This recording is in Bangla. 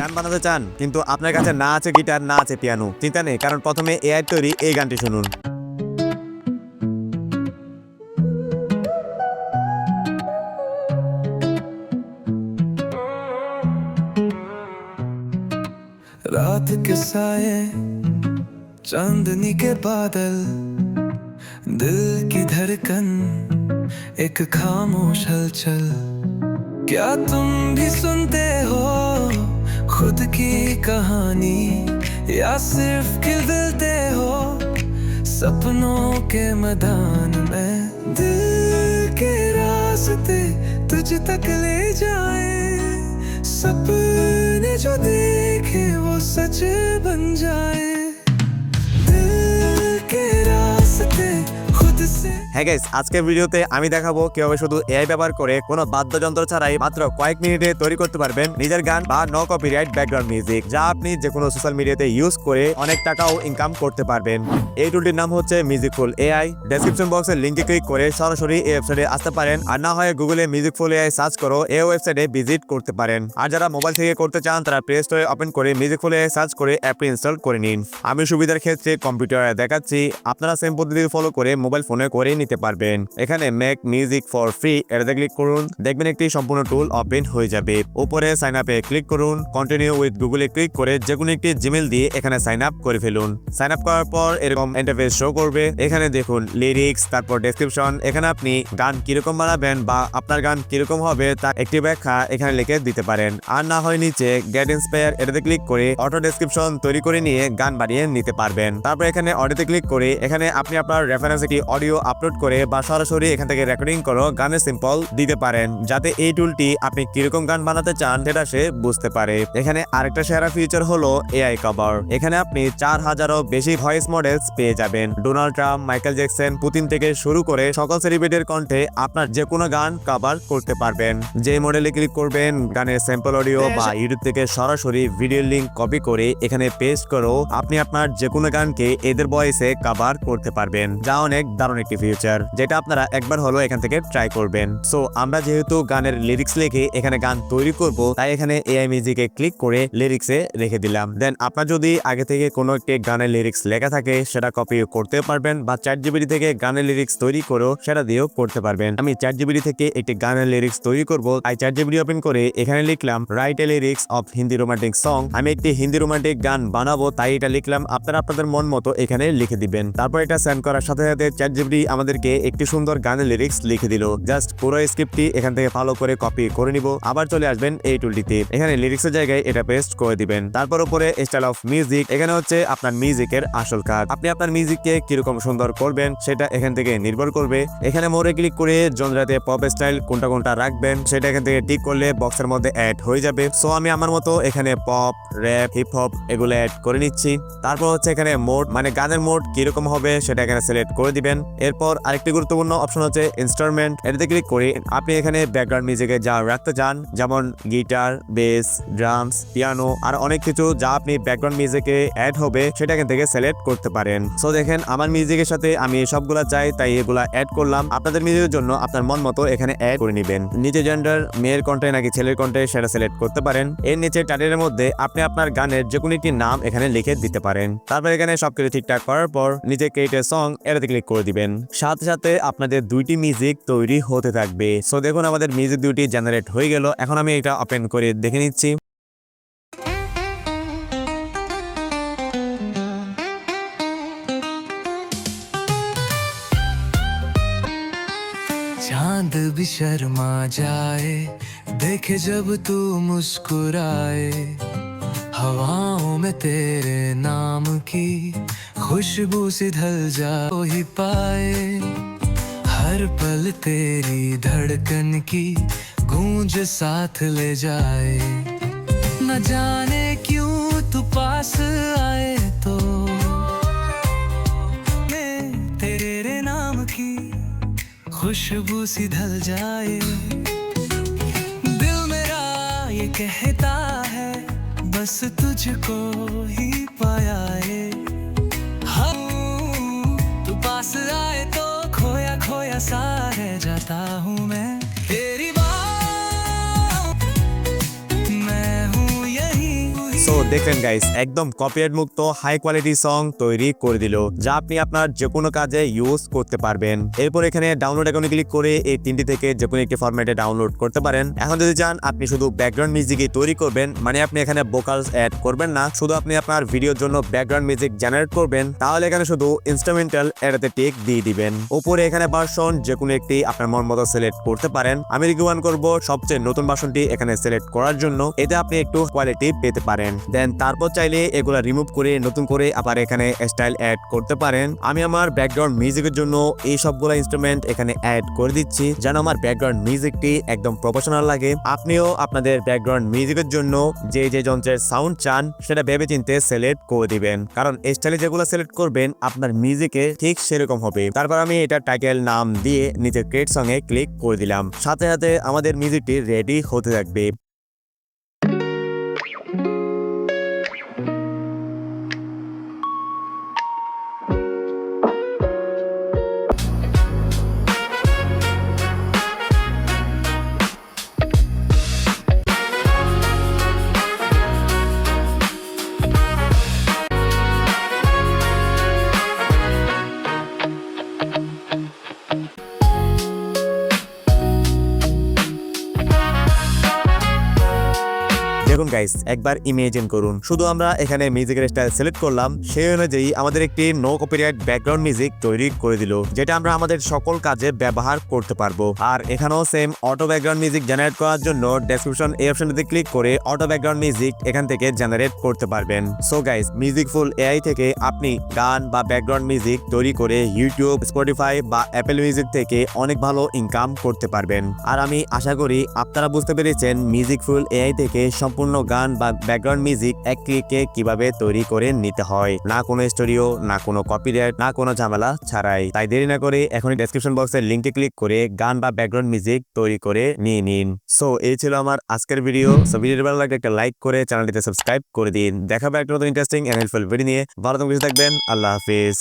গান বানাতে চান কিন্তু আপনার কাছে না আছে গিটার, না আছে পিয়ানো? চিন্তা নেই, কারণ প্রথমে এআই তৈরি এই গানটি শুনুন। रात के साए चांदनी के बादल दिल की धड़कन एक खामोश हलचल क्या तुम भी सुनते हो खुद की कहानी या सिर्फ खिलते हो सपनों के मैदान में दिल के रास्ते तुझ तक ले जाए सपने जो देखे वो सच बन जाए दिल के रास्ते खुद से। হ্যাঁ গাইস, আজকের ভিডিওতে আমি দেখাবো কিভাবে শুধু এআই ব্যবহার করে কোনো বাদ্যযন্ত্র ছাড়াই মাত্র কয়েক মিনিটে তৈরি করতে পারবেন নিজের গান বা নো কপিরাইট ব্যাকগ্রাউন্ড মিউজিক, যা আপনি যে কোনো সোশ্যাল মিডিয়াতে ইউজ করে অনেক টাকাও ইনকাম করতে পারবেন। এই টুলটির নাম হচ্ছে মিউজিকফুল এআই। ডেসক্রিপশন বক্সের লিংকে ক্লিক করে সরাসরি এই ওয়েবসাইটে আসতে পারেন, আর না হয় গুগলে মিউজিকফুল এআই সার্চ করো এই ওয়েবসাইটে ভিজিট করতে পারেন। আর যারা মোবাইল থেকে করতে চান তারা প্লে স্টোরে ওপেন করে মিউজিকফুল এআই সার্চ করে অ্যাপটি ইনস্টল করে নিন। আমি সুবিধার ক্ষেত্রে কম্পিউটারে দেখাচ্ছি, আপনারা সেম পদ্ধতি ফলো করে মোবাইল ফোনে করে নিতে পারবেন। এখানে মেক মিউজিক ফর ফ্রি এটাতে ক্লিক করুন, দেখবেন একটি সম্পূর্ণ টুল ওপেন হয়ে যাবে। উপরে সাইন আপে ক্লিক করুন, কন্টিনিউ উইথ গুগলে ক্লিক করে যে কোনো একটি জিমেল দিয়ে এখানে সাইন আপ করে ফেলুন। সাইন আপ করার পর এরকম ইন্টারফেস শো করবে। এখানে দেখুন লিরিক্স, তারপর ডেসক্রিপশন, এখানে আপনি গান কিরকম বানাবেন বা আপনার গান কিরকম হবে তার একটি ব্যাখ্যা এখানে লিখে দিতে পারেন। আর না হয় নিচে গেট ইন্সপায়ার এটাতে ক্লিক করে অটো ডেসক্রিপশন তৈরি করে নিয়ে গান বানিয়ে নিতে পারবেন। তারপর এখানে অডিওতে ক্লিক করে এখানে আপনি আপনার রেফারেন্স একটি অডিও আপলোড করে বা সরাসরি এখান থেকে রেকর্ডিং করো গানের সিম্পল দিতে পারেন, যাতে এই টুলটি আপনি কিরকম গান বানাতে চান সেটা সে বুঝতে পারে। এখানে আরেকটা সেরা ফিচার হলো এআই কভার। এখানে আপনি 4000-এরও বেশি ভয়েস মডেলস পেয়ে যাবেন। Donald Trump, Michael Jackson, Putin থেকে শুরু করে সকল সেলিব্রিটির কণ্ঠে আপনার যে কোনো গান কভার করতে পারবেন। যে মডেলে ক্লিক করবেন গানের স্যাম্পল অডিও বা ইউটিউব থেকে সরাসরি ভিডিও লিংক কপি করে এখানে পেস্ট করো আপনি আপনার যে কোনো গানকে এদের ভয়েসে কভার করতে পারবেন, যা অনেক দারুণ একটি ফিচার, যেটা আপনারা একবার হলো এখান থেকে ট্রাই করবেন। সো আমরা যেহেতু গানের লিরিক্স লিখে এখানে গান তৈরি করব, তাই এখানে এআই মিউজিকে ক্লিক করে লিরিক্সে রেখে দিলাম। দেন আপনার যদি আগে থেকে কোনো একটি গানের লিরিক্স লেখা থাকে সেটা কপি করতে পারবেন, বা চ্যাটজিপিটি থেকে গানের লিরিক্স তৈরি করো সেটা দিয়েও করতে পারবেন। আমি চ্যাটজিপিটি থেকে একটি গানের লিরিক্স তৈরি করব, তাই চ্যাটজিপিটি ওপেন করে এখানে লিখলাম write a lyrics of Hindi romantic song. আমি একটি হিন্দি রোমান্টিক গান বানাবো, তাই এটা লিখলাম। আপনারা আপনাদের মন মতো এখানে লিখে দিবেন। তারপর এটা সেন্ড করার সাথে সাথে চ্যাটজিপিটি আমাদেরকে একটি সুন্দর গানের লিরিক্স লিখে দিল। জাস্ট পুরো স্ক্রিপ্টটি এখান থেকে ভালো করে কপি করে নিব। আবার চলে আসবেন এই টুলটিতে, এখানে লিরিক্সের জায়গায় এটা পেস্ট করে দিবেন। তারপর উপরে স্টাইল অফ মিউজিক, এখানে হচ্ছে আপনার মিউজিকের আসল কাজ। আপনি আপনার মিউজিককে কিরকম সুন্দর করবেন সেটা এখান থেকে নির্ভর করবে। এখানে মোড়ে ক্লিক করে জনরাতে পপ স্টাইল কোনটা কোনটা রাখবেন সেটা এখান থেকে টিক করলে বক্সের মধ্যে অ্যাড হয়ে যাবে। সো আমি আমার মতো এখানে পপ, র্যাপ, হিপ হপ এগুলো অ্যাড করে নিচ্ছি। তারপর হচ্ছে এখানে মোড, মানে গানের মোড কিরকম হবে সেটা এখানে সিলেক্ট করে দিবেন। এরপর আরেকটি গুরুত্বপূর্ণ অপশন হচ্ছে ইনস্ট্রুমেন্ট, এটাতে ক্লিক করে আপনি এখানে ব্যাকগ্রাউন্ড মিউজিকে যা রাখতে চান, যেমন গিটার, বেস, ড্রামস, পিয়ানো আর অনেক কিছু যা আপনি ব্যাকগ্রাউন্ড মিউজিকে অ্যাড হবে সেটা এখান থেকে সিলেক্ট করতে পারেন। সো দেখেন আমার মিউজিকের সাথে আমি সবগুলা চাই তাই এগুলা অ্যাড করলাম। আপনাদের মিউজিকের জন্য আপনার মন মতো এখানে অ্যাড করে নেবেন। নিচে জেন্ডার, মেয়ের কণ্ঠে নাকি ছেলের কণ্ঠে সেটা সিলেক্ট করতে পারেন। এর নিচে টাইটেলের মধ্যে আপনি আপনার গানের যে কোনো একটি নাম এখানে লিখে দিতে পারেন। তারপর এখানে সবকিছু ঠিকঠাক করার পর নিচে ক্রিয়েট এ সং এটাতে ক্লিক করে দিবেন। সাথে সাথে আপনাদের দুইটি মিউজিক তৈরি হতে থাকবে। সো দেখুন আমাদের মিউজিক দুটি জেনারেট হয়ে গেল। এখন আমি এটা ওপেন করে দেখে নিচ্ছি। चांद भी शर्मा जाए देखे जब तू मुस्कुराए हवाओं में तेरे नाम की खुशबू सी ढल जा ही पाए हर पल तेरी धड़कन की गूंज साथ ले जाए न जाने क्यों तू पास आए तो तेरे नाम की खुशबू सी ढल जाए दिल मेरा ये कहता है बस तुझको ही पाया है हाँ तू पास आए तो खोया खोया सा रह जाता हूँ मैं तेरी बात मैं हूँ यही সো দেখলেন গাইস, একদম কপিরাইট মুক্ত হাই কোয়ালিটি সং তৈরি করে দিল, যা আপনি আপনার যে কোনো কাজে ইউজ করতে পারবেন। এরপর এখানে ডাউনলোড আইকনে ক্লিক করে এই তিনটি থেকে যে কোনো একটি ফরম্যাটে ডাউনলোড করতে পারেন। এখন যদি চান আপনি শুধু ব্যাকগ্রাউন্ড মিউজিকই তৈরি করবেন, মানে আপনি এখানে ভোকালস অ্যাড করবেন না, শুধু আপনি আপনার ভিডিওর জন্য ব্যাকগ্রাউন্ড মিউজিক জেনারেট করবেন, তাহলে এখানে শুধু ইনস্ট্রুমেন্টাল এটাতে টেক দিয়ে দিবেন। উপরে এখানে ভার্সন যে কোনো একটি আপনার মন মতো সিলেক্ট করতে পারেন। আমি রিকমেন্ড করব সবচেয়ে নতুন ভার্সনটি এখানে সিলেক্ট করার জন্য, এতে আপনি একটু কোয়ালিটি পেতে পারেন। দেন তারপর চাইলে এগুলা রিমুভ করে নতুন করে আবার এখানে স্টাইল অ্যাড করতে পারেন। আমি আমার ব্যাকগ্রাউন্ড মিউজিকের জন্য এই সবগুলো ইনস্ট্রুমেন্ট এখানে অ্যাড করে দিচ্ছি, যেন আমার ব্যাকগ্রাউন্ড মিউজিকটি একদম প্রফেশনাল লাগে। আপনিও আপনাদের ব্যাকগ্রাউন্ড মিউজিকের জন্য যে যে যন্ত্রের সাউন্ড চান সেটা ভেবে চিন্তে সিলেক্ট করে দিবেন, কারণ স্টাইলে যেগুলো সিলেক্ট করবেন আপনার মিউজিকে ঠিক সেরকম হবে। তারপর আমি এটা টাইটেল নাম দিয়ে নিচে ক্রিয়েট সঙ্গে ক্লিক করে দিলাম, সাথে সাথে আমাদের মিউজিকটি রেডি হতে থাকবে। দেখুন গাইস, একবার ইমেজিন করুন, শুধু আমরা এখানে মিউজিকের স্টাইল সিলেক্ট করলাম, সেই অনুযায়ী আমাদের একটি নো কপিরাইট ব্যাকগ্রাউন্ড মিউজিক তৈরি করে দিল, যেটা আমরা আমাদের সকল কাজে ব্যবহার করতে পারবো। আর এখানেও same auto background music generate করার জন্য ডেসক্রিপশন এই অপশনটিতে ক্লিক করে অটো ব্যাকগ্রাউন্ড মিউজিক এখান থেকে জেনারেট করতে পারবেন। সো গাইস, মিউজিকফুল এআই থেকে আপনি গান বা ব্যাকগ্রাউন্ড মিউজিক তৈরি করে ইউটিউব, স্পটিফাই বা অ্যাপেল মিউজিক থেকে অনেক ভালো ইনকাম করতে পারবেন। আর আমি আশা করি আপনারা বুঝতে পেরেছেন মিউজিকফুল এআই থেকে সম্পূর্ণ গান বা ব্যাকগ্রাউন্ড মিউজিক এক ক্লিকে কিভাবে তৈরি করে নিতে হয়, না কোনো স্টুডিও, না কোনো কপিরাইট, না কোনো ঝামেলা ছাড়াই। তাই দেরি না করে এখনই ডেসক্রিপশন বক্সের লিংকে ক্লিক করে গান বা ব্যাকগ্রাউন্ড মিউজিক তৈরি করে নিয়ে নিন। সো এই ছিল আমার আজকের ভিডিও। সো ভিডিওটি ভালো লাগলে একটা লাইক করে চ্যানেলটিতে সাবস্ক্রাইব করে দিন। দেখাবে একটা নতুন ইন্টারেস্টিং এন্ড হেল্পফুল ভিডিও নিয়ে। ভালো থাকবেন, আল্লাহ হাফিজ।